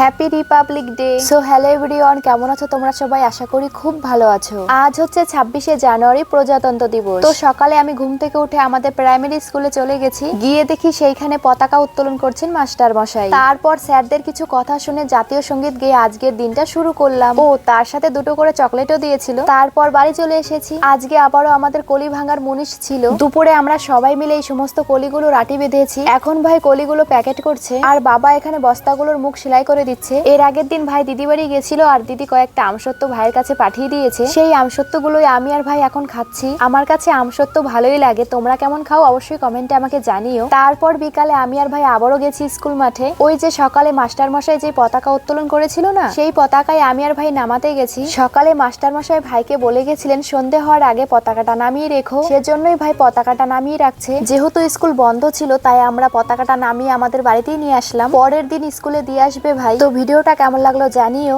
Happy Republic day. So hello everyone, কেমন আছো তোমরা সবাই? আশা করি খুব ভালো আছো। আজ হচ্ছে 26শে জানুয়ারি, প্রজাতন্ত্র দিবস। তো সকালে আমি ঘুম থেকে উঠে আমাদের প্রাইমারি স্কুলে চলে গেছি। গিয়ে দেখি সেইখানে পতাকা উত্তোলন করছেন মাস্টার মশাই। তারপর স্যারদের কিছু কথা শুনে জাতীয় সঙ্গীত গেয়ে আজকের দিনটা শুরু করলাম। ও তার সাথে দুটো করে চকলেটও দিয়েছিল। তারপর বাড়ি চলে এসেছি। আজকে আবারও আমাদের কলি ভাঙার মুনিশ ছিল। দুপুরে আমরা সবাই মিলে এই সমস্ত কলিগুলো রাটি বেঁধেছি। এখন ভাই কলিগুলো প্যাকেট করছে আর বাবা এখানে বস্তাগুলোর মুখ সেলাই করে দিচ্ছে। এর আগের দিন ভাই দিদি বাড়ি গেছিল আর দিদি কয়েকটা আমসত্ত্ব ভাইয়ের কাছে পাঠিয়ে দিয়েছে। সেই আমসত্ত্বগুলোই আমি আর ভাই এখন খাচ্ছি। আমার কাছে আমসত্ত্ব ভালোই লাগে, তোমরা কেমন খাও অবশ্যই কমেন্টে আমাকে জানিও। তারপর বিকালে আমি আর ভাই আবারও গেছি স্কুল মাঠে। ওই যে সকালে মাস্টার মশাই যে পতাকা উত্তোলন করেছিল না, সেই পতাকায় আমি আর ভাই নামাতে গেছি। সকালে মাস্টার মশাই ভাইকে বলে গেছিলেন সন্ধে হওয়ার আগে পতাকাটা নামিয়ে রেখো, সেজন্যই ভাই পতাকাটা নামিয়ে রাখছে। যেহেতু স্কুল বন্ধ ছিল তাই আমরা পতাকাটা নামিয়ে আমাদের বাড়িতেই নিয়ে আসলাম। পরের দিন স্কুলে দিয়ে আসবে ভাই। তো ভিডিওটা কেমন লাগলো জানিও।